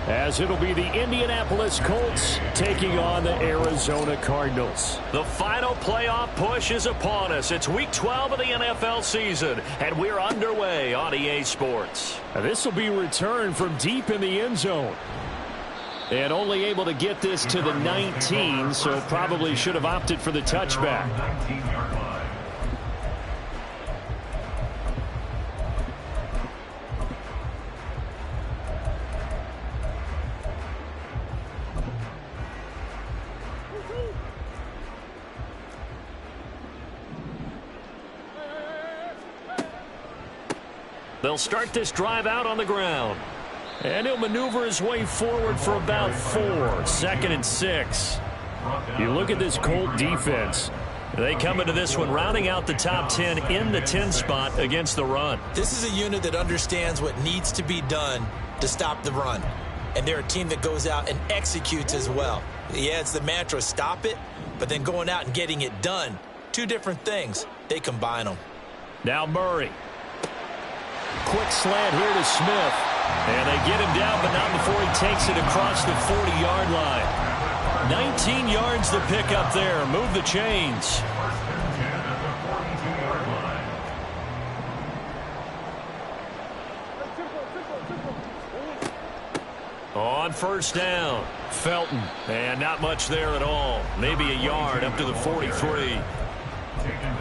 as it'll be the Indianapolis Colts taking on the Arizona Cardinals. The final playoff push is upon us. It's Week 12 of the NFL season, and we're underway on EA Sports. This will be a return from deep in the end zone. And only able to get this to the 19, so probably should have opted for the touchback. They'll start this drive out on the ground. And he'll maneuver his way forward for about 4. 2nd and 6. You look at this Colt defense. They come into this one rounding out the top 10 in the 10 spot against the run. This is a unit that understands what needs to be done to stop the run. And they're a team that goes out and executes as well. Yeah, it's the mantra, stop it, but then going out and getting it done. 2 different things. They combine them. Now Murray. Quick slant here to Smith. And they get him down, but not before he takes it across the 40-yard line. 19 yards to pick up there. Move the chains. On first down, Felton. And not much there at all. Maybe a yard up to the 43.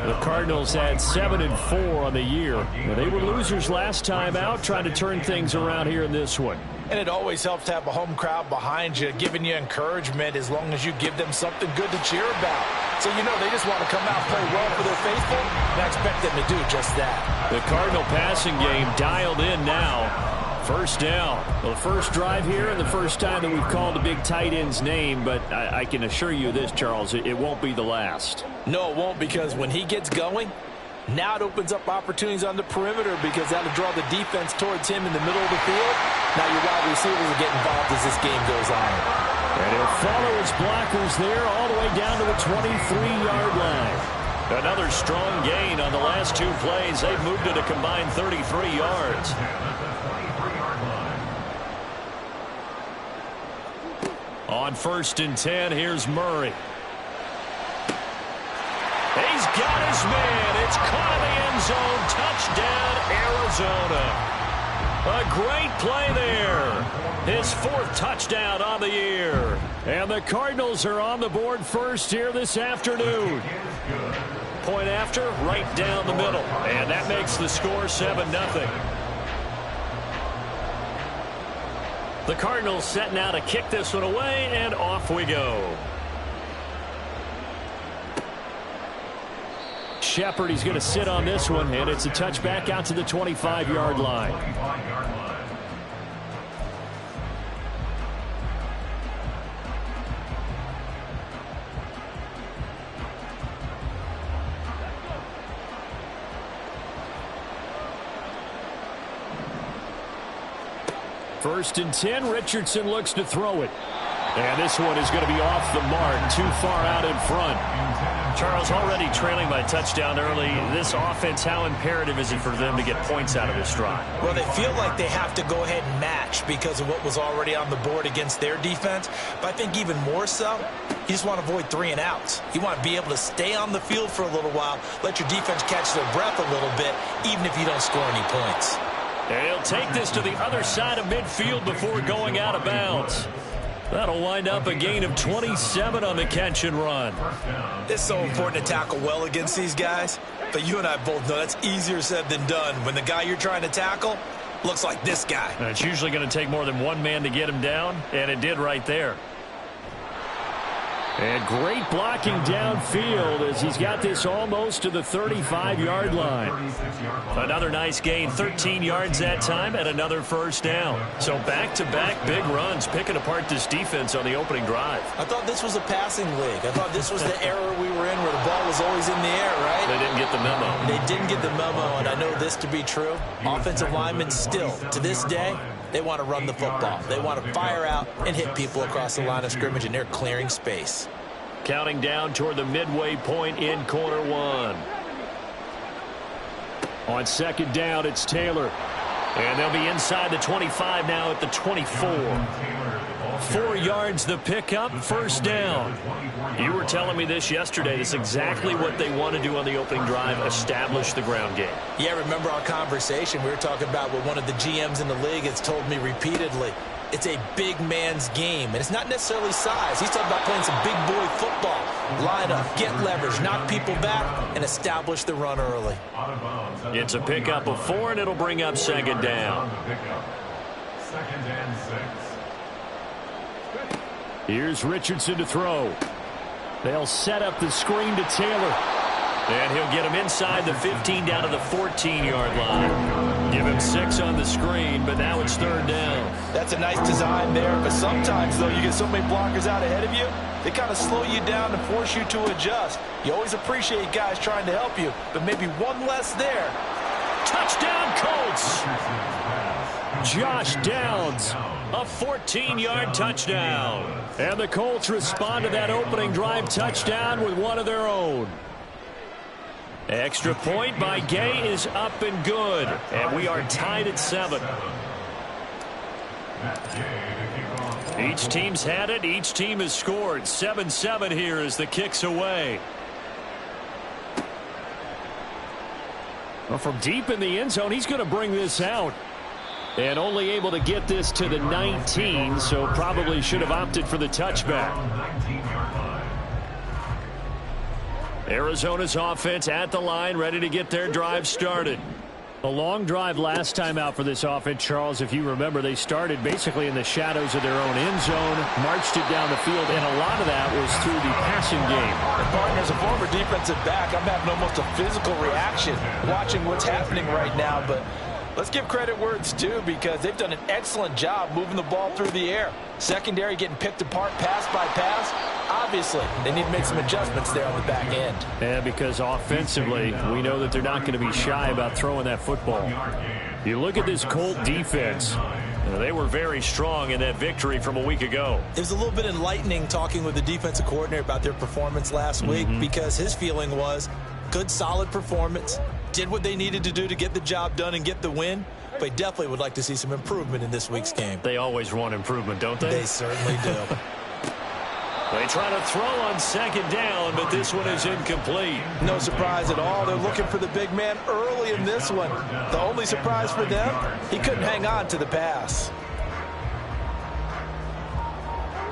The Cardinals had 7-4 on the year. They were losers last time out, trying to turn things around here in this one. And it always helps to have a home crowd behind you, giving you encouragement as long as you give them something good to cheer about. So, you know, they just want to come out and play well for their faithful, and I expect them to do just that. The Cardinal passing game dialed in now. First down. Well, the first drive here and the first time that we've called the big tight end's name, but I can assure you this, Charles, it won't be the last. No, it won't, because when he gets going, now it opens up opportunities on the perimeter because that'll draw the defense towards him in the middle of the field. Now your wide receivers will get involved as this game goes on. And he'll follow his blockers there all the way down to the 23-yard line. Another strong gain on the last 2 plays. They've moved it a combined 33 yards. On 1st and 10, here's Murray. He's got his man. It's caught in the end zone. Touchdown, Arizona. A great play there. His 4th touchdown on the year. And the Cardinals are on the board first here this afternoon. Point after, right down the middle. And that makes the score 7-0. The Cardinals setting out to kick this one away, and off we go. Shepard, he's going to sit on this one, and it's a touchback out to the 25-yard line. First and 10, Richardson looks to throw it. And this one is going to be off the mark, too far out in front. Charles, already trailing by touchdown early. This offense, how imperative is it for them to get points out of this drive? Well, they feel like they have to go ahead and match because of what was already on the board against their defense. But I think even more so, you just want to avoid 3 and outs. You want to be able to stay on the field for a little while, let your defense catch their breath a little bit, even if you don't score any points. And he'll take this to the other side of midfield before going out of bounds. That'll wind up a gain of 27 on the catch and run. It's so important to tackle well against these guys, but you and I both know that's easier said than done when the guy you're trying to tackle looks like this guy. And it's usually going to take more than one man to get him down, and it did right there. And great blocking downfield as he's got this almost to the 35-yard line. Another nice gain, 13 yards that time, and another first down. So back-to-back big runs, picking apart this defense on the opening drive. I thought this was a passing league. I thought this was the era we were in where the ball was always in the air, right? They didn't get the memo. They didn't get the memo, and I know this to be true. Offensive linemen still, to this day, they want to run the football. They want to fire out and hit people across the line of scrimmage, and they're clearing space. Counting down toward the midway point in quarter 1. On 2nd down, it's Taylor. And they'll be inside the 25 now at the 24. 4 yards the pickup, first down. You were telling me this yesterday. This is exactly what they want to do on the opening drive, establish the ground game. Yeah, remember our conversation. We were talking about what one of the GMs in the league has told me repeatedly. It's a big man's game, and it's not necessarily size. He's talking about playing some big boy football. Line up, get leverage, knock people back, and establish the run early. It's a pickup of 4, and it'll bring up second down. Second and 6. Here's Richardson to throw. They'll set up the screen to Taylor. And he'll get him inside the 15 down to the 14-yard line. Give him 6 on the screen, but now it's third down. That's a nice design there, but sometimes, though, you get so many blockers out ahead of you, they kind of slow you down and force you to adjust. You always appreciate guys trying to help you, but maybe one less there. Touchdown, Colts! Josh Downs, a 14-yard touchdown. And the Colts respond to that opening drive touchdown with one of their own. Extra point by Gay is up and good. And we are tied at 7. Each team's had it. Each team has scored. 7-7 here as the kick's away. Well, from deep in the end zone, he's going to bring this out. And only able to get this to the 19, so probably should have opted for the touchback. Arizona's offense at the line, ready to get their drive started. A long drive last time out for this offense, Charles. If you remember, they started basically in the shadows of their own end zone, marched it down the field, and a lot of that was through the passing game. And partner, as a former defensive back, I'm having almost a physical reaction watching what's happening right now, but let's give credit where it's due because they've done an excellent job moving the ball through the air. Secondary getting picked apart pass by pass. Obviously, they need to make some adjustments there on the back end. Yeah, because offensively, we know that they're not going to be shy about throwing that football. You look at this Colt defense. They were very strong in that victory from a week ago. It was a little bit enlightening talking with the defensive coordinator about their performance last week because his feeling was good, solid performance. Did what they needed to do to get the job done and get the win, but definitely would like to see some improvement in this week's game. They always want improvement, don't they? They certainly do. They try to throw on second down, but this one is incomplete. No surprise at all. They're looking for the big man early in this one. The only surprise for them, he couldn't hang on to the pass.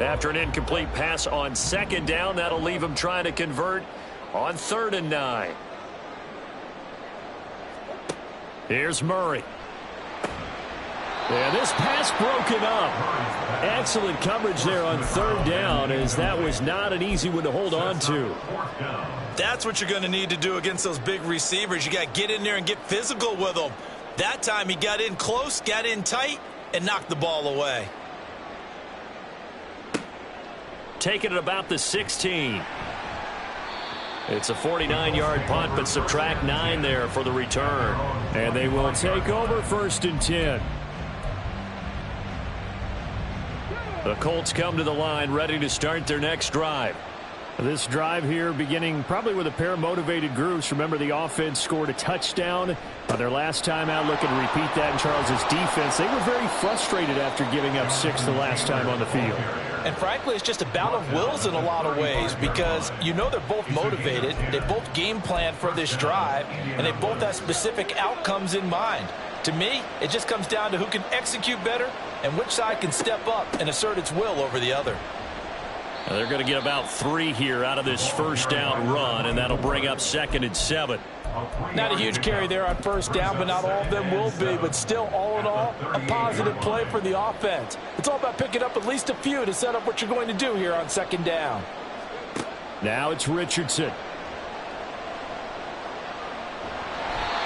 After an incomplete pass on second down, that'll leave him trying to convert on 3rd and 9. Here's Murray. And this pass broken up. Excellent coverage there on 3rd down, as that was not an easy one to hold on to. That's what you're going to need to do against those big receivers. You got to get in there and get physical with them. That time he got in close, got in tight, and knocked the ball away. Taking it about the 16. It's a 49-yard punt, but subtract 9 there for the return. And they will take over 1st and 10. The Colts come to the line, ready to start their next drive. This drive here beginning probably with a pair of motivated groups. Remember, the offense scored a touchdown on their last time out. Looking to repeat that in Charles's defense. They were very frustrated after giving up 6 the last time on the field. And frankly, it's just a bout of wills in a lot of ways because you know they're both motivated. They both game plan for this drive, and they both have specific outcomes in mind. To me, it just comes down to who can execute better and which side can step up and assert its will over the other. They're going to get about 3 here out of this first down run, and that'll bring up 2nd and 7. Not a huge carry there on first down, but not all of them will be. But still, all in all, a positive play for the offense. It's all about picking up at least a few to set up what you're going to do here on 2nd down. Now it's Richardson.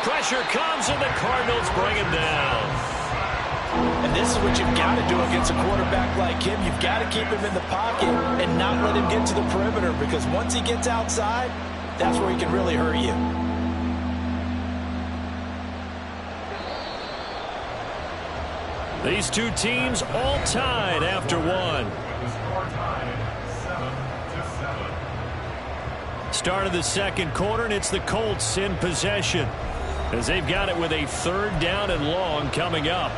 Pressure comes, and the Cardinals bring him down. And this is what you've got to do against a quarterback like him. You've got to keep him in the pocket and not let him get to the perimeter, because once he gets outside, that's where he can really hurt you. These two teams all tied after one. Start of the second quarter, and it's the Colts in possession. as they've got it with a 3rd down and long coming up.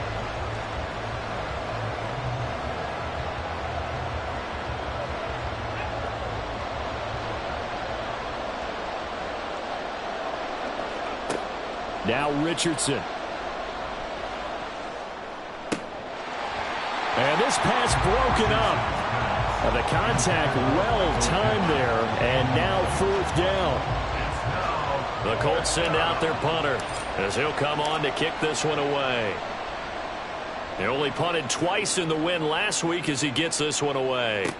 Now Richardson. And this pass broken up. The contact well timed there, and now 4th down. The Colts send out their punter as he'll come on to kick this one away. He only punted twice in the win last week as he gets this one away.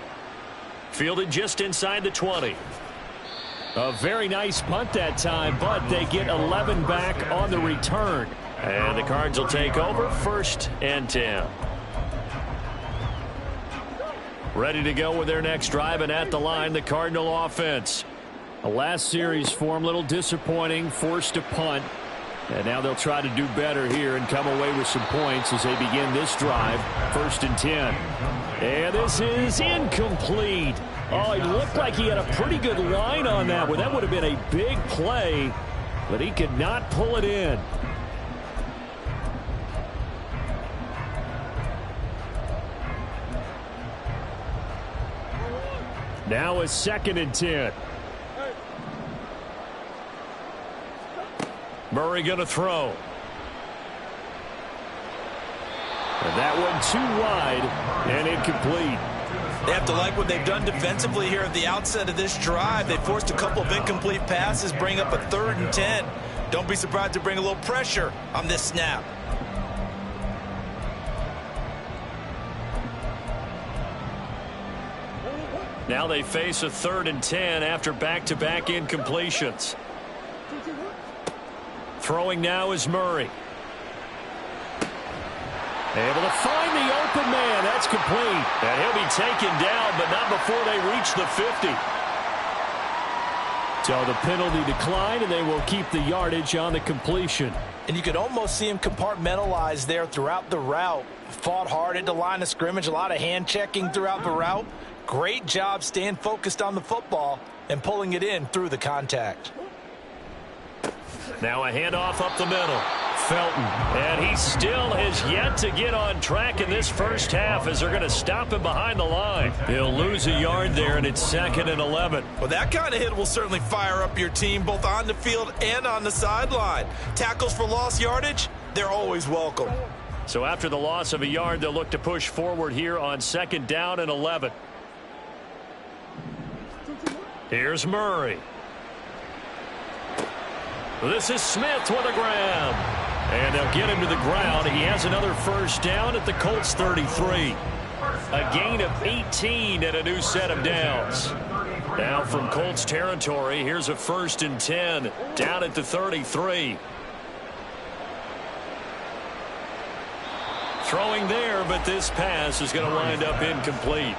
Fielded just inside the 20. A very nice punt that time, but they get 11 back on the return. And the Cards will take over 1st and 10. Ready to go with their next drive, and at the line, the Cardinal offense. The last series for them, a little disappointing, forced to punt. And now they'll try to do better here and come away with some points as they begin this drive. 1st and 10. And this is incomplete. Oh, he looked like he had a pretty good line on that one. That would have been a big play, but he could not pull it in. Now a 2nd and 10. Murray going to throw. And that one too wide and incomplete. They have to like what they've done defensively here at the outset of this drive. They forced a couple of incomplete passes, bring up a 3rd and 10. Don't be surprised to bring a little pressure on this snap. Now they face a 3rd and 10 after back-to-back incompletions. Throwing now is Murray. Able to find the open man. That's complete. And he'll be taken down, but not before they reach the 50. So the penalty declined, and they will keep the yardage on the completion. And you could almost see him compartmentalize there throughout the route. Fought hard at the line of scrimmage, a lot of hand checking throughout the route. Great job staying focused on the football and pulling it in through the contact. Now a handoff up the middle. Felton, and he still has yet to get on track in this first half as they're going to stop him behind the line. He'll lose a yard there, and it's 2nd and 11. Well, that kind of hit will certainly fire up your team both on the field and on the sideline. Tackles for lost yardage, they're always welcome. So after the loss of a yard, they'll look to push forward here on 2nd down and 11. Here's Murray. This is Smith with a grab. And they'll get him to the ground. He has another 1st down at the Colts 33. A gain of 18 and a new set of downs. Now from Colts territory, here's a 1st and 10 down at the 33. Throwing there, but this pass is going to wind up incomplete.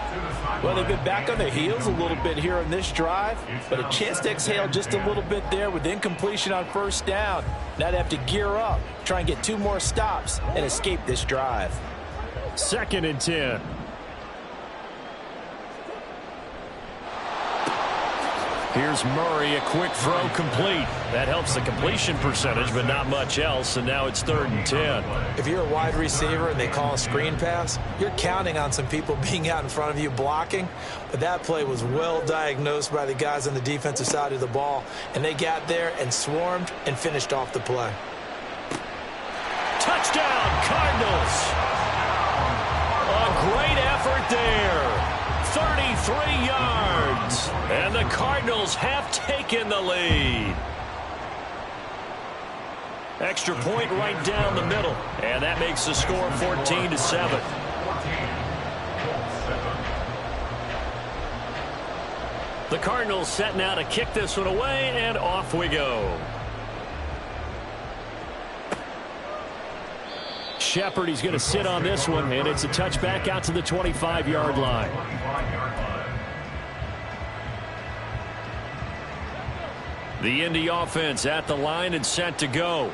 Well, they've been back on their heels a little bit here in this drive, but a chance to exhale just a little bit there with incompletion on 1st down. Now they have to gear up, try and get 2 more stops, and escape this drive. 2nd and 10. Here's Murray, a quick throw complete. That helps the completion percentage, but not much else, and now it's 3rd and 10. If you're a wide receiver and they call a screen pass, you're counting on some people being out in front of you blocking, but that play was well diagnosed by the guys on the defensive side of the ball, and they got there and swarmed and finished off the play. Touchdown, Cardinals! A great effort there. 33 yards, and the Cardinals have taken the lead. Extra point right down the middle, and that makes the score 14-7. The Cardinals setting out to kick this one away, and off we go. Shepard, he's going to sit on this one, and it's a touchback out to the 25-yard line. The Indy offense at the line and set to go.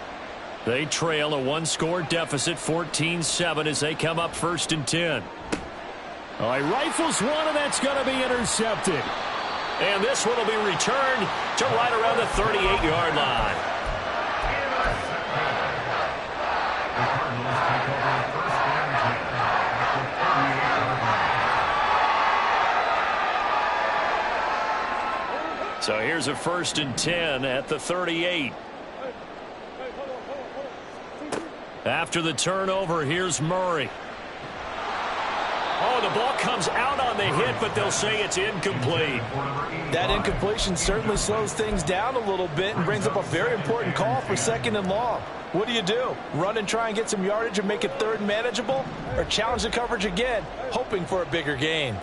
They trail a 1-score deficit, 14-7, as they come up 1st and 10. Oh, he rifles one, and that's going to be intercepted. And this one will be returned to right around the 38-yard line. So here's a 1st and 10 at the 38. After the turnover, here's Murray. Oh, the ball comes out on the hit, but they'll say it's incomplete. That incompletion certainly slows things down a little bit and brings up a very important call for 2nd and long. What do? Run and try and get some yardage and make it 3rd and manageable? Or challenge the coverage again, hoping for a bigger gain?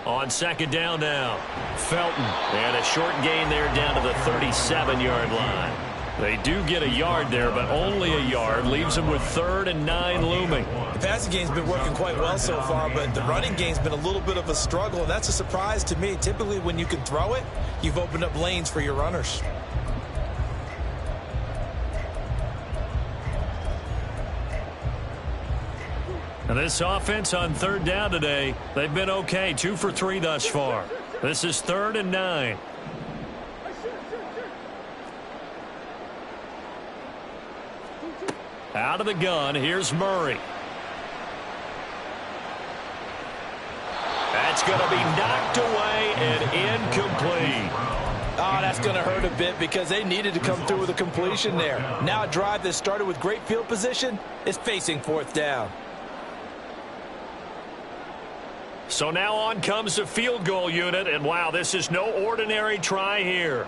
On 2nd down now, Felton. And a short gain there down to the 37-yard line. They do get a yard there, but only a yard. Leaves them with 3rd and 9 looming. The passing game's been working quite well so far, but the running game's been a little bit of a struggle, and that's a surprise to me. Typically, when you can throw it, you've opened up lanes for your runners. And this offense on 3rd down today, they've been okay. 2 for 3 thus far. This is 3rd and 9. Out of the gun, here's Murray. That's going to be knocked away and incomplete. Oh, that's going to hurt a bit because they needed to come through with a completion there. Now a drive that started with great field position is facing 4th down. So now on comes the field goal unit, and wow, this is no ordinary try here.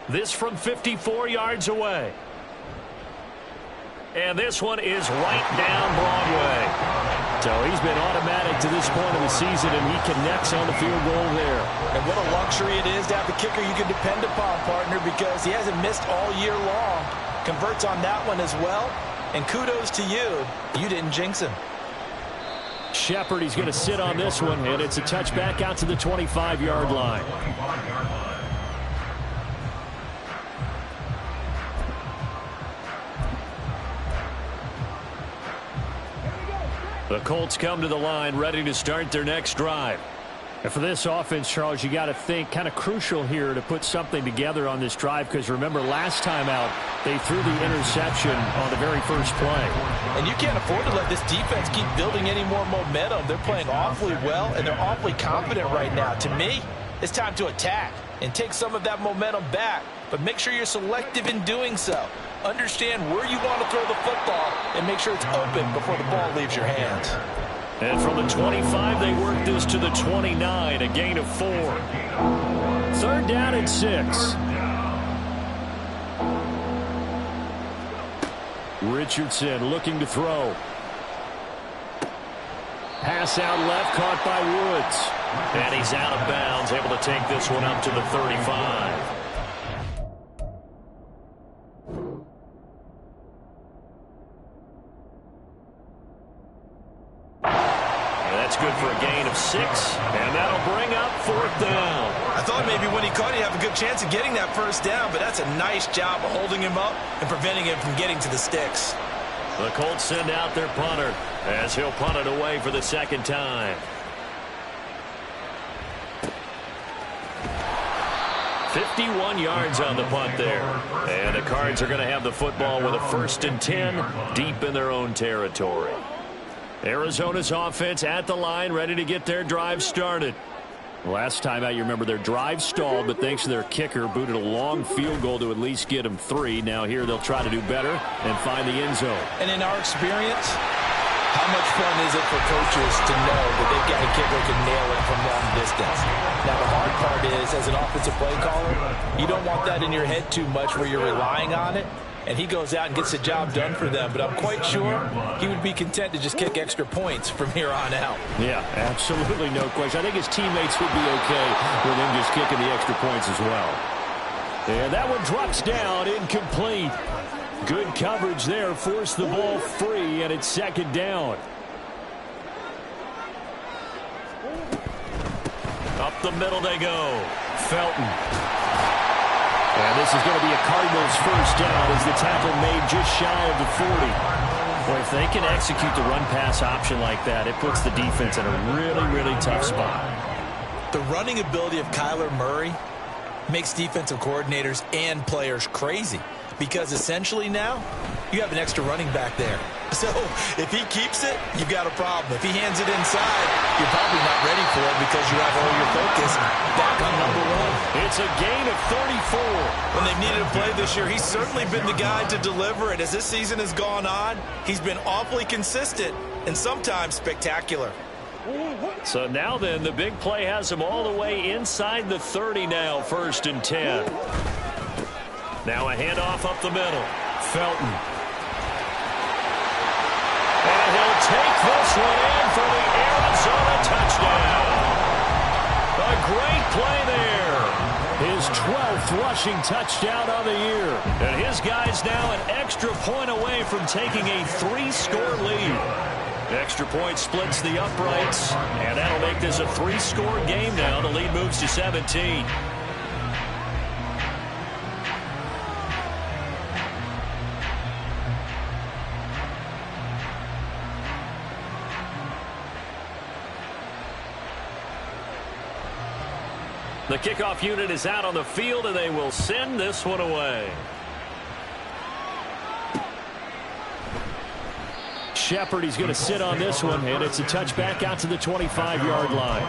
This from 54 yards away. And this one is right down Broadway. So he's been automatic to this point of the season, and he connects on the field goal there. And what a luxury it is to have a kicker you can depend upon, partner, because he hasn't missed all year long. Converts on that one as well, and kudos to you. You didn't jinx him. Shepard, he's going to sit on this one, and it's a touchback out to the 25-yard line. The Colts come to the line ready to start their next drive. And for this offense, Charles, you got to think kind of crucial here to put something together on this drive, because remember last time out they threw the interception on the very first play. And you can't afford to let this defense keep building any more momentum. They're playing awfully well, and they're awfully confident right now. To me, it's time to attack and take some of that momentum back, but make sure you're selective in doing so. Understand where you want to throw the football and make sure it's open before the ball leaves your hands. And from the 25, they work this to the 29, a gain of 4. 3rd down and 6. Richardson looking to throw. Pass out left, caught by Woods. And he's out of bounds, able to take this one up to the 35. Good for a gain of 6, and that'll bring up 4th down. I thought maybe when he caught it, he'd have a good chance of getting that 1st down, but that's a nice job of holding him up and preventing him from getting to the sticks. The Colts send out their punter as he'll punt it away for the 2nd time. 51 yards on the punt there. And the Cards are going to have the football with a 1st and 10 deep in their own territory. Arizona's offense at the line, ready to get their drive started. Last time out, you remember their drive stalled, but thanks to their kicker, booted a long field goal to at least get them 3. Now here they'll try to do better and find the end zone. And in our experience, how much fun is it for coaches to know that they've got a kicker who can nail it from long distance? Now the hard part is, as an offensive play caller, you don't want that in your head too much where you're relying on it. And he goes out and gets the job done for them. But I'm quite sure he would be content to just kick extra points from here on out. Yeah, absolutely no question. I think his teammates would be okay with him just kicking the extra points as well. And that one drops down, incomplete. Good coverage there, forced the ball free, and it's 2nd down. Up the middle they go. Felton. And this is going to be a Cardinals 1st down as the tackle made just shy of the 40. Boy, if they can execute the run-pass option like that, it puts the defense in a really, really tough spot. The running ability of Kyler Murray makes defensive coordinators and players crazy, because essentially now you have an extra running back there. So if he keeps it, you've got a problem. If he hands it inside, you're probably not ready for it because you have all your focus back on number one. It's a gain of 34. When they've needed a play this year, he's certainly been the guy to deliver it. As this season has gone on, he's been awfully consistent and sometimes spectacular. So now then, the big play has him all the way inside the 30 now, 1st and 10. Now a handoff up the middle. Felton. And he'll take this one in for the Arizona touchdown. A great play there. His 12th rushing touchdown on the year. And his guy's now an extra point away from taking a 3-score lead. Extra point splits the uprights, and that'll make this a 3-score game now. The lead moves to 17. The kickoff unit is out on the field, and they will send this one away. Shepard, he's going to sit on this one, and it's a touchback out to the 25-yard line.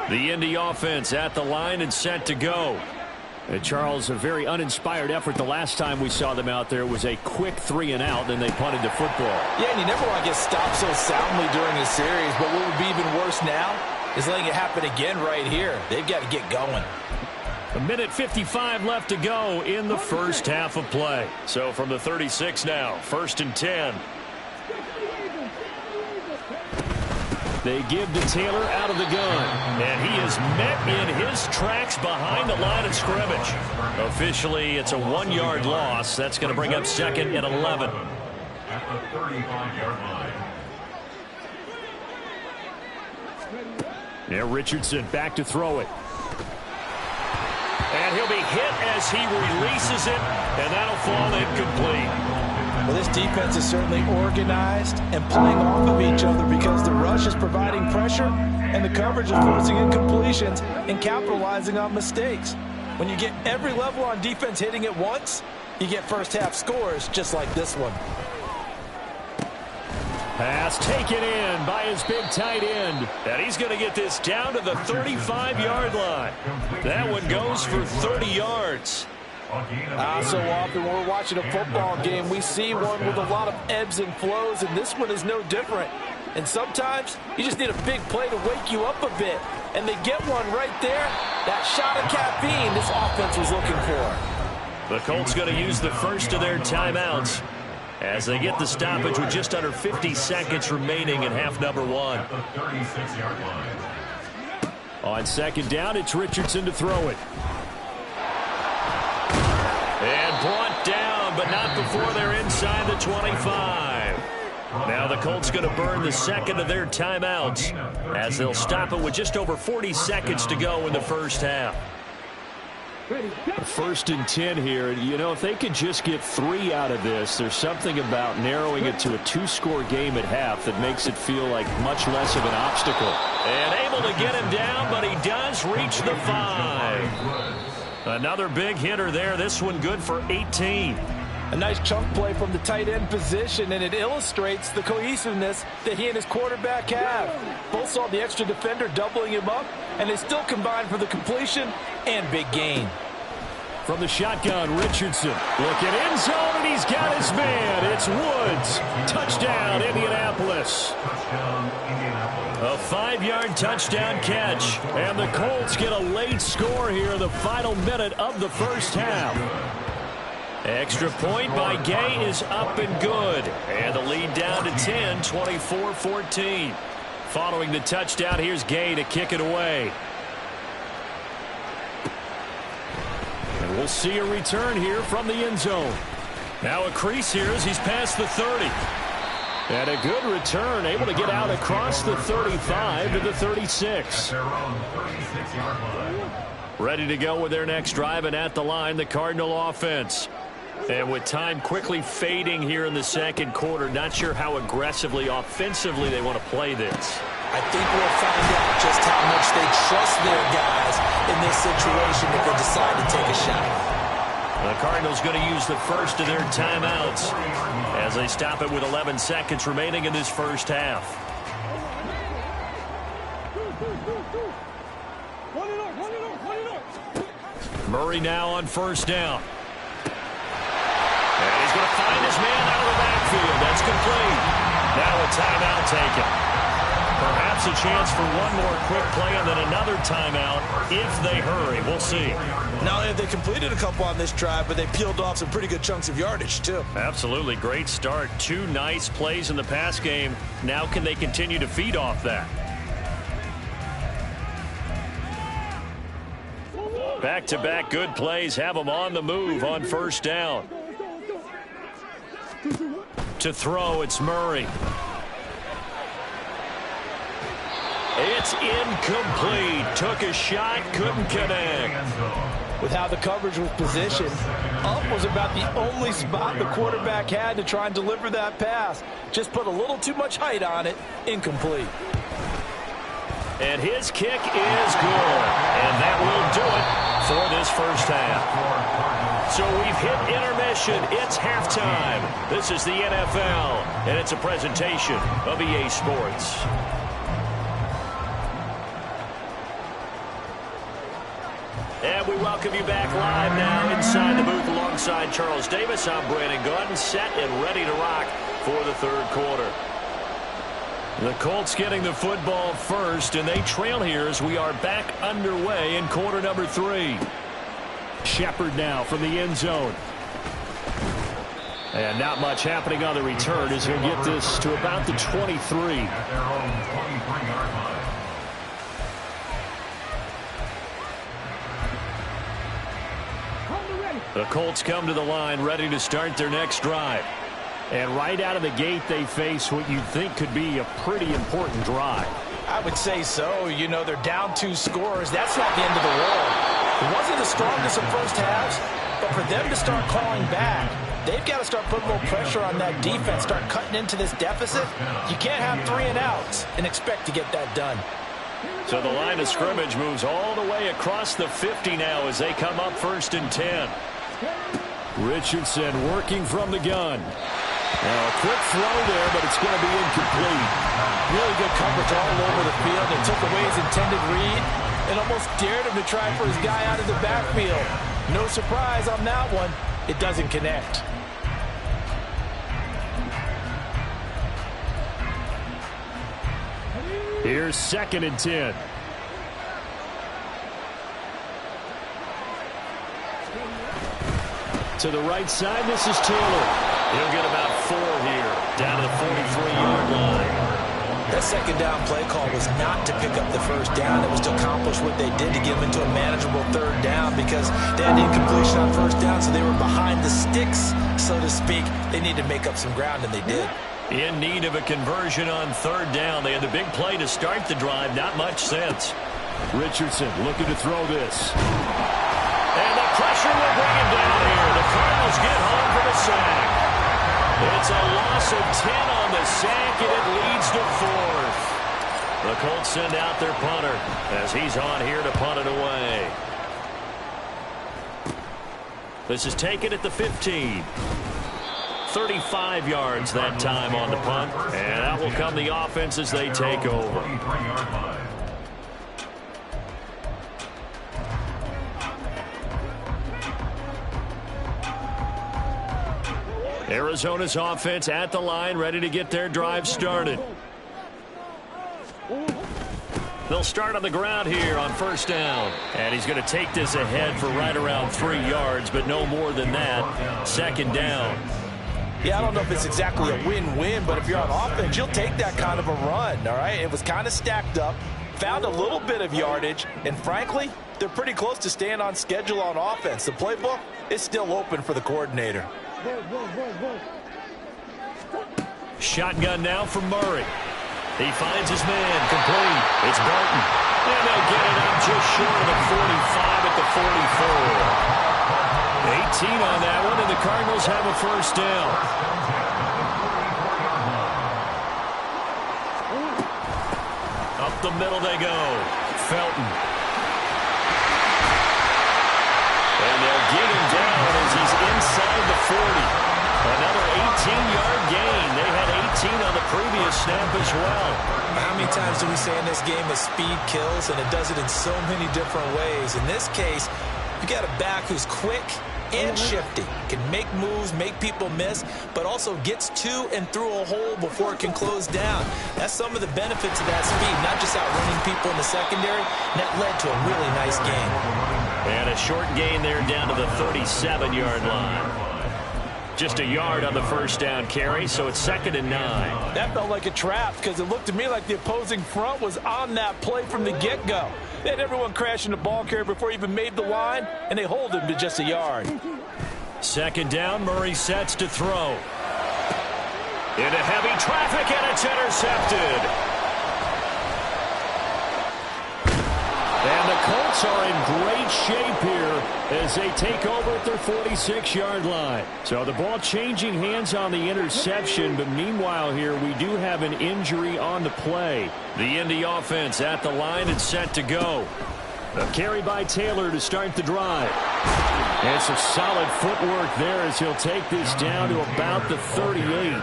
The Indy offense at the line and set to go. And Charles, a very uninspired effort the last time we saw them out there. It was a quick 3-and-out, then they punted the football. Yeah, and you never want to get stopped so soundly during a series, but what would be even worse now is letting it happen again right here. They've got to get going. A minute 55 left to go in the first half of play. So from the 36 now, 1st and 10. They give to Taylor out of the gun. And he is met in his tracks behind the line of scrimmage. Officially, it's a 1-yard loss. That's going to bring up 2nd and 11. At the 35-yard line. Yeah, Richardson back to throw it. And he'll be hit as he releases it, and that'll fall incomplete. Well, this defense is certainly organized and playing off of each other because the rush is providing pressure and the coverage is forcing incompletions and capitalizing on mistakes. When you get every level on defense hitting at once, you get first-half scores just like this one. Pass taken in by his big tight end. And he's going to get this down to the 35-yard line. That one goes for 30 yards. So often when we're watching a football game, we see one with a lot of ebbs and flows, and this one is no different. And sometimes you just need a big play to wake you up a bit. And they get one right there. That shot of caffeine this offense was looking for. The Colts going to use the first of their timeouts as they get the stoppage with just under 50 seconds remaining in half number 1. At the 36-yard line. On 2nd down, it's Richardson to throw it. And brought down, but not before they're inside the 25. Now the Colts going to burn the 2nd of their timeouts as they'll stop it with just over 40 seconds to go in the first half. 1st and 10 here. You know, if they could just get 3 out of this, there's something about narrowing it to a 2-score game at half that makes it feel like much less of an obstacle. And able to get him down, but he does reach the 5. Another big hitter there. This one good for 18. A nice chunk play from the tight end position, and it illustrates the cohesiveness that he and his quarterback have. Both saw the extra defender doubling him up, and they still combined for the completion and big gain. From the shotgun, Richardson. Look at end zone, and he's got his man. It's Woods. Touchdown, Indianapolis. A 5-yard touchdown catch. And the Colts get a late score here in the final minute of the first half. Extra point by Gay is up and good. And the lead down to 10, 24-14. Following the touchdown, here's Gay to kick it away. And we'll see a return here from the end zone. Now a crease here as he's past the 30. And a good return, able to get out across the 35 to the 36. Ready to go with their next drive, and at the line, the Cardinal offense. And with time quickly fading here in the second quarter, not sure how aggressively, offensively they want to play this. I think we'll find out just how much they trust their guys in this situation if they decide to take a shot. The Cardinals going to use the first of their timeouts as they stop it with 11 seconds remaining in this first half. Murray now on first down. And he's going to find his man out of the backfield. That's complete. Now a timeout taken. Perhaps a chance for one more quick play and then another timeout if they hurry. We'll see. Not only have they completed a couple on this drive, but they peeled off some pretty good chunks of yardage, too. Absolutely. Great start. 2 nice plays in the pass game. Now can they continue to feed off that? Back-to-back good plays have them on the move on first down. To throw, it's Murray. It's incomplete. Took a shot, couldn't connect. With how the coverage was positioned, up was about the only spot the quarterback had to try and deliver that pass. Just put a little too much height on it. Incomplete. And his kick is good. And that will do it for this first half. So we've hit intermission. It's halftime. This is the NFL, and it's a presentation of EA Sports. And we welcome you back live now inside the booth alongside Charles Davis. I'm Brandon Gunn, set and ready to rock for the third quarter. The Colts getting the football first, and they trail here as we are back underway in quarter number 3. Shepard now from the end zone. And not much happening on the return as he'll get this to about the 23. At their own 23-yard line. The Colts come to the line ready to start their next drive. And right out of the gate, they face what you think could be a pretty important drive. I would say so. You know, they're down 2 scores. That's not the end of the world. It wasn't the strongest of first halves, but for them to start calling back, they've got to start putting a little pressure on that defense, start cutting into this deficit. You can't have 3 and outs and expect to get that done. So the line of scrimmage moves all the way across the 50 now as they come up 1st and 10. Richardson working from the gun. Now a quick throw there, but it's going to be incomplete. Really good coverage all over the field. They took away his intended read and almost dared him to try for his guy out of the backfield. No surprise on that one. It doesn't connect. Here's 2nd and 10. To the right side, this is Taylor. He'll get about 4 here, down to the 43-yard line. That second down play call was not to pick up the first down. It was to accomplish what they did to get them into a manageable 3rd down because they had incompletion on 1st down, so they were behind the sticks, so to speak. They needed to make up some ground, and they did. In need of a conversion on 3rd down. They had the big play to start the drive. Not much sense. Richardson looking to throw this. And the pressure will bring him down here. The Cardinals get home for the sack. It's a loss of 10 on the sack, and it leads to 4th. The Colts send out their punter as he's on here to punt it away. This is taken at the 15. 35 yards that time on the punt. And out will come the offense as they take over. Arizona's offense at the line, ready to get their drive started. They'll start on the ground here on 1st down. And he's going to take this ahead for right around 3 yards, but no more than that. 2nd down. Yeah, I don't know if it's exactly a win-win, but if you're on offense, you'll take that kind of a run, all right? It was kind of stacked up, found a little bit of yardage, and frankly, they're pretty close to staying on schedule on offense. The playbook is still open for the coordinator. Shotgun now from Murray. He finds his man, complete. It's Barton. And they'll get it up just short of the 45 at the 44. 18 on that one, and the Cardinals have a first down. Up the middle they go. Felton. And they'll get him down as he's inside the 40. Another 18-yard gain. They had 18 on the previous snap as well. How many times do we say in this game that speed kills, and it does it in so many different ways? In this case, you got a back who's quick and shifty, can make moves, make people miss, but also gets to and through a hole before it can close down. That's some of the benefits of that speed, not just outrunning people in the secondary, and that led to a really nice game. And a short gain there down to the 37-yard line. Just a yard on the first down carry, so it's 2nd and 9. That felt like a trap because it looked to me like the opposing front was on that play from the get-go. They had everyone crashing the ball carrier before he even made the line, and they hold him to just a yard. 2nd down, Murray sets to throw. Into heavy traffic, and it's intercepted. And the Colts are in great shape here as they take over at their 46-yard line. So the ball changing hands on the interception, but meanwhile here we do have an injury on the play. The Indy offense at the line and set to go. A carry by Taylor to start the drive. And some solid footwork there as he'll take this down to about the 38.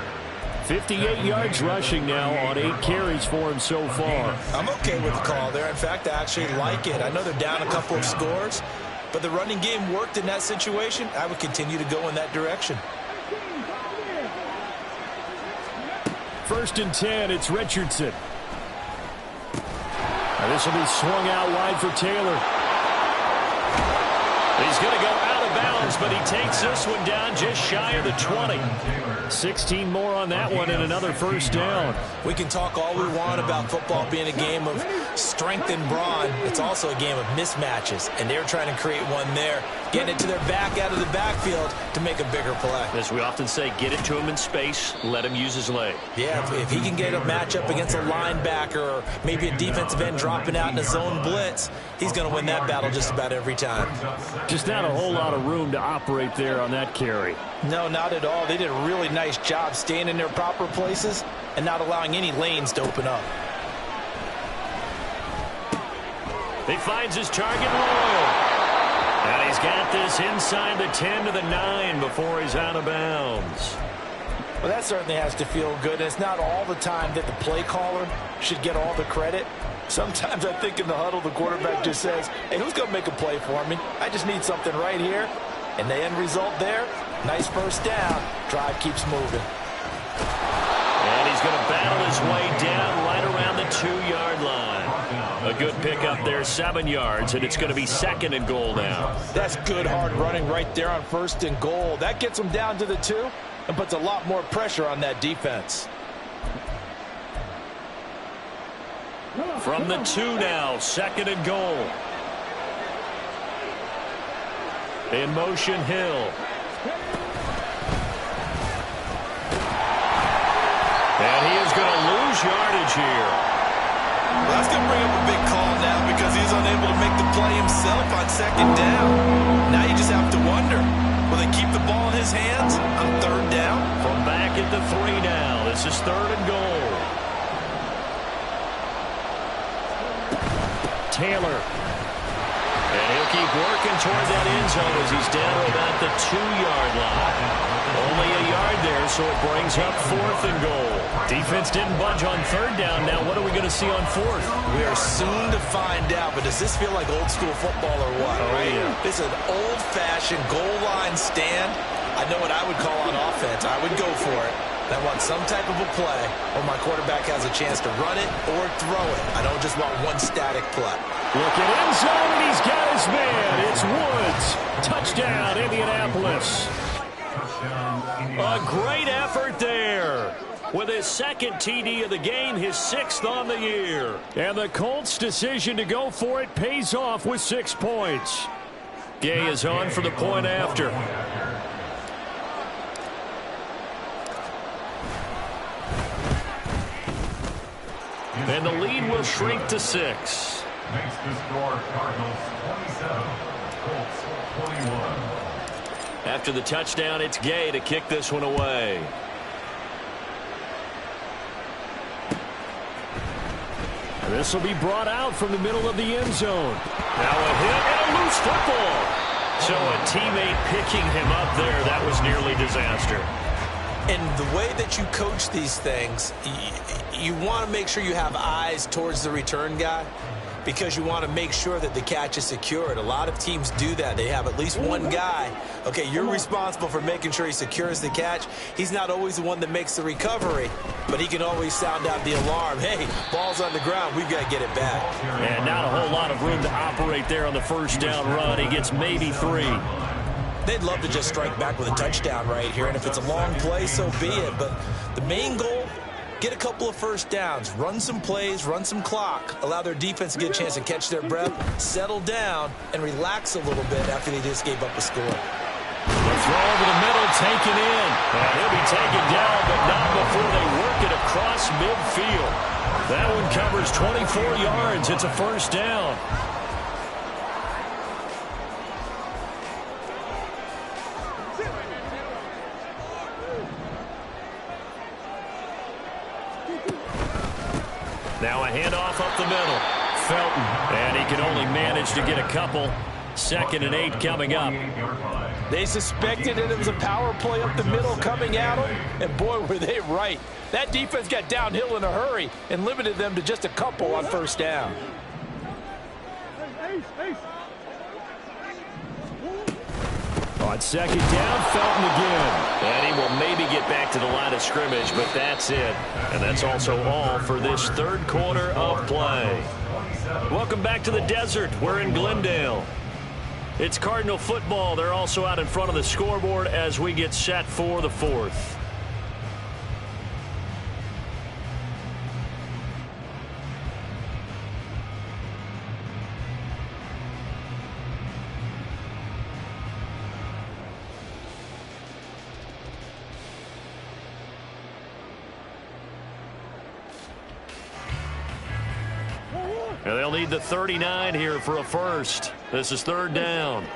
58 yards rushing now on 8 carries for him so far. I'm okay with the call there. In fact, I actually like it. I know they're down a couple of scores, but the running game worked in that situation. I would continue to go in that direction. 1st and 10, it's Richardson. Now this will be swung out wide for Taylor. He's going to go out of bounds, but he takes this one down just shy of the 20. 16 more on that one and another first down. We can talk all we want about football being a game of strength and brawn. It's also a game of mismatches, and they're trying to create one there, getting it to their back out of the backfield to make a bigger play. As we often say, get it to him in space, let him use his leg. Yeah, if he can get a matchup against a linebacker or maybe a defensive end dropping out in a zone blitz, he's going to win that battle just about every time. Just not a whole lot of room to operate there on that carry. No, not at all. They did a really nice job staying in their proper places and not allowing any lanes to open up. He finds his target low. And he's got this inside the 10 to the 9 before he's out of bounds. Well, that certainly has to feel good. It's not all the time that the play caller should get all the credit. Sometimes I think in the huddle, the quarterback just says, hey, who's going to make a play for me? I just need something right here. And the end result there, nice first down. Drive keeps moving. And he's going to battle his way down right around the 2-yard line. A good pickup there, 7 yards, and it's going to be 2nd and goal now. That's good hard running right there on 1st and goal. That gets them down to the 2 and puts a lot more pressure on that defense. From the 2 now, 2nd and goal. In motion, Hill. And he is going to lose yardage here. Well, that's going to bring up a big call now because he's unable to make the play himself on 2nd down. Now you just have to wonder, will they keep the ball in his hands on 3rd down? From back at the 3 now, this is 3rd and goal. Taylor. And he'll keep working toward that end zone as he's down about the 2-yard line. Only a yard there, so it brings up 4th and goal. Defense didn't budge on 3rd down. Now what are we going to see on 4th? We are soon to find out, but does this feel like old school football or what? Oh, right? Yeah. This is an old-fashioned goal line stand. I know what I would call on offense. I would go for it. I want some type of a play where my quarterback has a chance to run it or throw it. I don't just want one static play. Look at end zone, and he's got his man. It's Woods. Touchdown, Indianapolis. A great effort there. With his 2nd TD of the game, his 6th on the year. And the Colts' decision to go for it pays off with 6 points. Gay is on for the point after. And the lead will shrink to 6. Makes the score Cardinals 27, Colts 21. After the touchdown, it's Gay to kick this one away. This will be brought out from the middle of the end zone. Now a hit and a loose football. So a teammate picking him up there, that was nearly disaster. And the way that you coach these things, you want to make sure you have eyes towards the return guy because you want to make sure that the catch is secured. A lot of teams do that. They have at least one guy. Okay, you're responsible for making sure he secures the catch. He's not always the one that makes the recovery, but he can always sound out the alarm. Hey, ball's on the ground. We've got to get it back. And not a whole lot of room to operate there on the first down run. He gets maybe 3. They'd love to just strike back with a touchdown right here, and if it's a long play, so be it. But the main goal, get a couple of first downs, run some plays, run some clock, allow their defense to get a chance to catch their breath, settle down, and relax a little bit after they just gave up a score. The throw over the middle, taken in. And he'll be taken down, but not before they work it across midfield. That one covers 24 yards. It's a first down. Now a handoff up the middle. Felton, and he can only manage to get a couple. 2nd and 8 coming up. They suspected that it was a power play up the middle coming at them, and boy, were they right. That defense got downhill in a hurry and limited them to just a couple on first down. On 2nd down, Felton again. And he will maybe get back to the line of scrimmage, but that's it. And that's also all for this third quarter of play. Welcome back to the desert. We're in Glendale. It's Cardinal football. They're also out in front of the scoreboard as we get set for the fourth. And they'll need the 39 here for a first. This is 3rd down.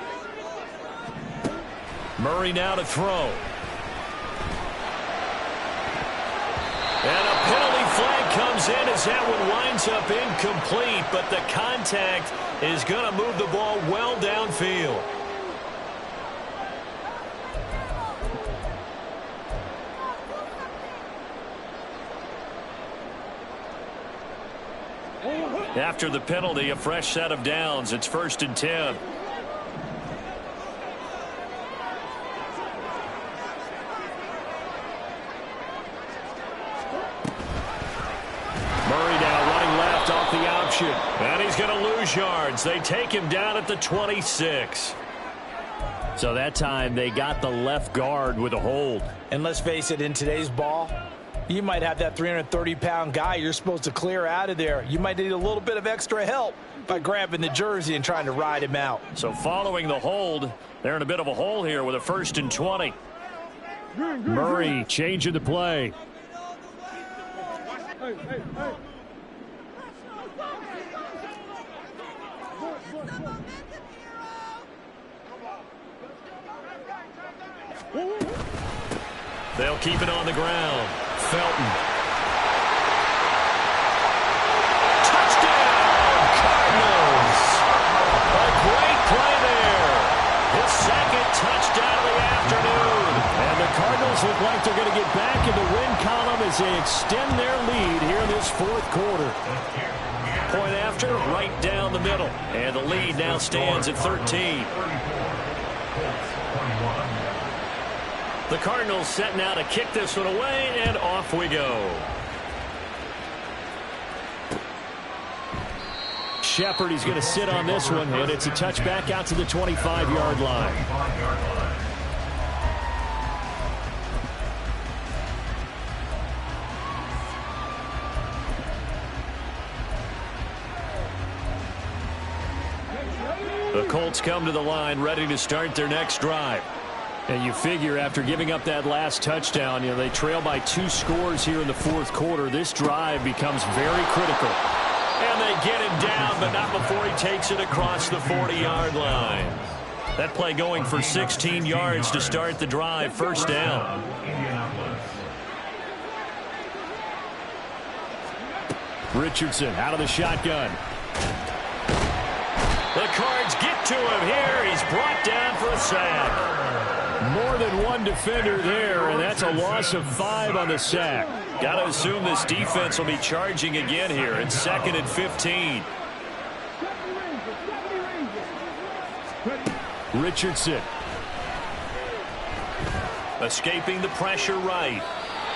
Murray now to throw. And a penalty flag comes in as that one winds up incomplete, but the contact is going to move the ball well downfield. After the penalty, a fresh set of downs. It's 1st and 10. Murray now running left off the option. And he's going to lose yards. They take him down at the 26. So that time they got the left guard with a hold. And let's face it, in today's ball, you might have that 330-pound guy you're supposed to clear out of there. You might need a little bit of extra help by grabbing the jersey and trying to ride him out. So following the hold, they're in a bit of a hole here with a 1st and 20. Murray changing the play. They'll keep it on the ground. Felton. Touchdown, Cardinals. A great play there. His 2nd touchdown of the afternoon. And the Cardinals look like they're going to get back in the win column as they extend their lead here in this 4th quarter. Point after, right down the middle. And the lead now stands at 13. The Cardinals set now to kick this one away, and off we go. Shepard, he's going to sit on this one, and it's a touchback out to the 25-yard line. The Colts come to the line ready to start their next drive. And you figure after giving up that last touchdown, they trail by 2 scores here in the 4th quarter. This drive becomes very critical. And they get him down, but not before he takes it across the 40-yard line. That play going for 16 yards to start the drive. First down. Richardson out of the shotgun. The Cards get to him here. He's brought down for a sack. More than one defender there, and that's a loss of 5 on the sack. Got to assume this defense will be charging again here. It's 2nd and 15. Richardson. Escaping the pressure right.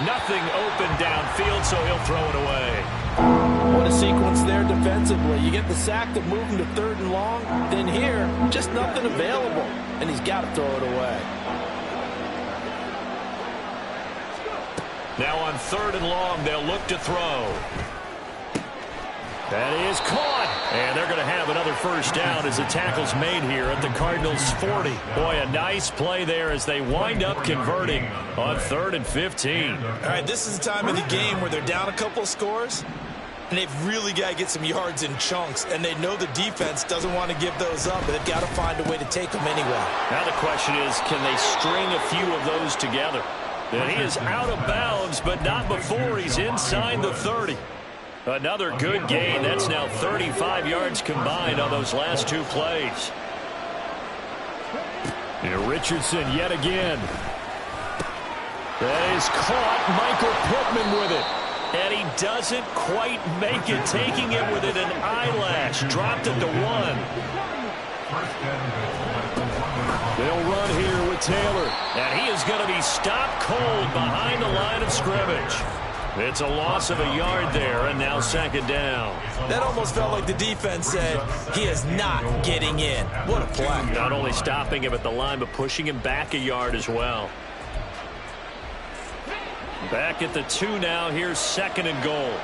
Nothing open downfield, so he'll throw it away. What a sequence there defensively. You get the sack to move him to 3rd and long. Then here, just nothing available. And he's got to throw it away. Now on 3rd and long, they'll look to throw. That is caught. And they're going to have another first down as the tackle's made here at the Cardinals' 40. Boy, a nice play there as they wind up converting on 3rd and 15. All right, this is the time of the game where they're down a couple of scores, and they've really got to get some yards in chunks, and they know the defense doesn't want to give those up, but they've got to find a way to take them anyway. Now the question is, can they string a few of those together? And he is out of bounds, but not before he's inside the 30. Another good gain. That's now 35 yards combined on those last 2 plays. And Richardson yet again. That is caught. Michael Pittman with it. And he doesn't quite make it, taking it with an eyelash. Dropped it to 1. They'll run here with Taylor. And he is going to be stopped cold behind the line of scrimmage. It's a loss of a yard there, and now 2nd down. That almost felt like the defense said, he is not getting in. What a play. Not only stopping him at the line, but pushing him back a yard as well. Back at the 2 now. Here's 2nd and goal.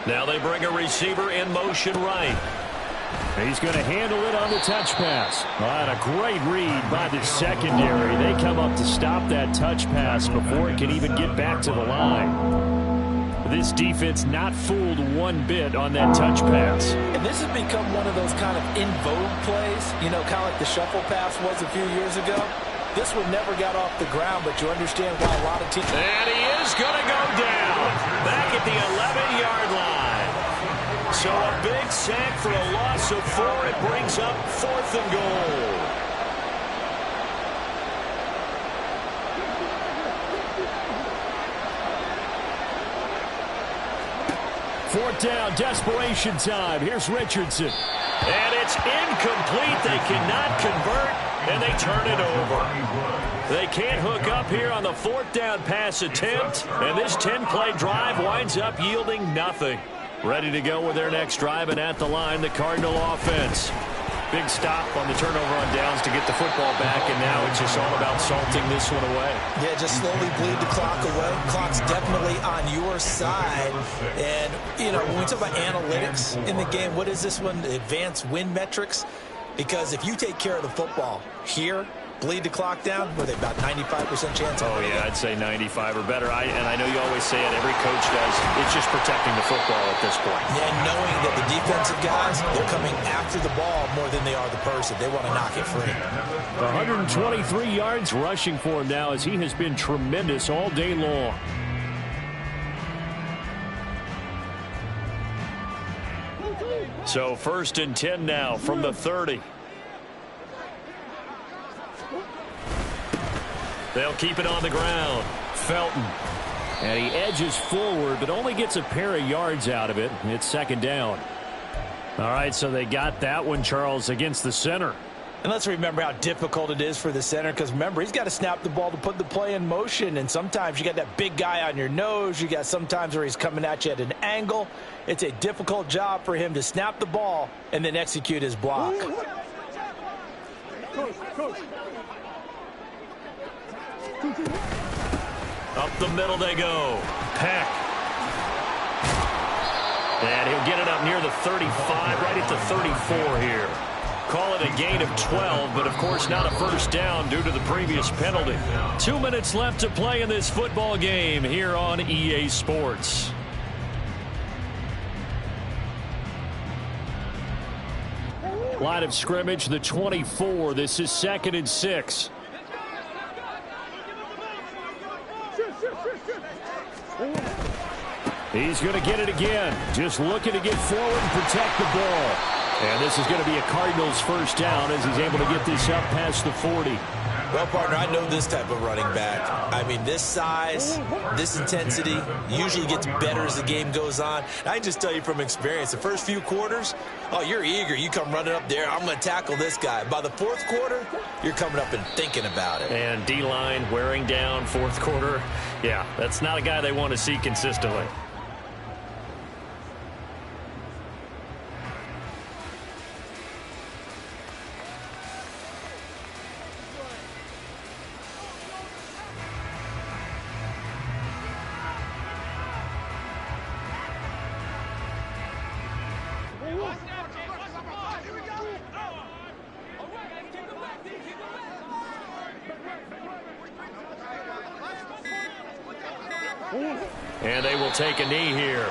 Now they bring a receiver in motion right. He's going to handle it on the touch pass. And a great read by the secondary. They come up to stop that touch pass before it can even get back to the line. This defense not fooled one bit on that touch pass. And this has become one of those kind of in vogue plays, you know, kind of like the shuffle pass was a few years ago. This one never got off the ground, but you understand why a lot of teams... And he is going to go down back at the 11-yard line. So a big sack for a loss of 4. It brings up 4th and goal. Fourth down, desperation time. Here's Richardson. And it's incomplete. They cannot convert, and they turn it over. They can't hook up here on the 4th down pass attempt, and this 10-play drive winds up yielding nothing. Ready to go with their next drive, and at the line, the Cardinal offense. Big stop on the turnover on downs to get the football back, and now it's just all about salting this one away. Yeah, just slowly bleed the clock away. Clock's definitely on your side. And, you know, when we talk about analytics in the game, what is this one? Advanced win metrics? Because if you take care of the football here, bleed the clock down, what are they, about 95% chance? Oh, yeah, I'd say 95 or better. And I know you always say it, every coach does. It's just protecting the football at this point. Yeah, knowing that the defensive guys, they're coming after the ball more than they are the person. They want to knock it free. 123 yards rushing for him now as he has been tremendous all day long. So 1st and 10 now from the 30. They'll keep it on the ground. Felton. And he edges forward, but only gets a pair of yards out of it. It's 2nd down. All right, so they got that one, Charles, against the center. And let's remember how difficult it is for the center, because remember, he's got to snap the ball to put the play in motion, and sometimes you got that big guy on your nose. You got sometimes where he's coming at you at an angle. It's a difficult job for him to snap the ball and then execute his block. Up the middle they go. Peck. And he'll get it up near the 35, right at the 34 here. Call it a gain of 12, but of course not a first down due to the previous penalty. 2 minutes left to play in this football game here on EA Sports. Line of scrimmage, the 24. This is 2nd and 6. He's going to get it again. Just looking to get forward and protect the ball. And this is going to be a Cardinals first down as he's able to get this up past the 40. Well, partner, I know this type of running back. I mean, this size, this intensity usually gets better as the game goes on. And I can just tell you from experience, the first few quarters, oh, you're eager. You come running up there, I'm going to tackle this guy. By the fourth quarter, you're coming up and thinking about it. And D-line wearing down fourth quarter. Yeah, that's not a guy they want to see consistently. And they will take a knee here.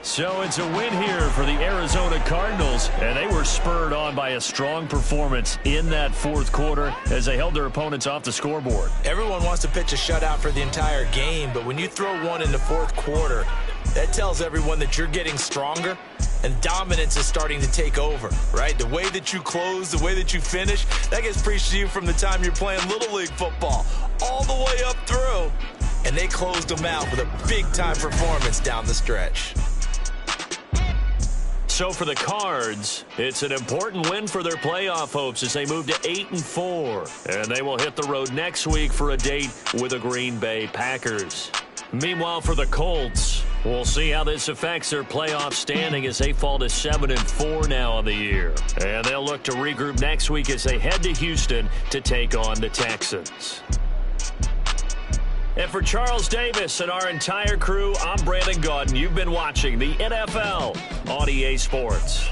So it's a win here for the Arizona Cardinals, and they were spurred on by a strong performance in that fourth quarter as they held their opponents off the scoreboard. Everyone wants to pitch a shutout for the entire game, but when you throw one in the fourth quarter, that tells everyone that you're getting stronger and dominance is starting to take over, right? The way that you close, the way that you finish, that gets preached to you from the time you're playing Little League football all the way up through, and they closed them out with a big-time performance down the stretch. So for the Cards, it's an important win for their playoff hopes as they move to 8-4. And they will hit the road next week for a date with the Green Bay Packers. Meanwhile, for the Colts, we'll see how this affects their playoff standing as they fall to 7-4 now on the year. And they'll look to regroup next week as they head to Houston to take on the Texans. And for Charles Davis and our entire crew, I'm Brandon Gaudin. You've been watching the NFL on EA Sports.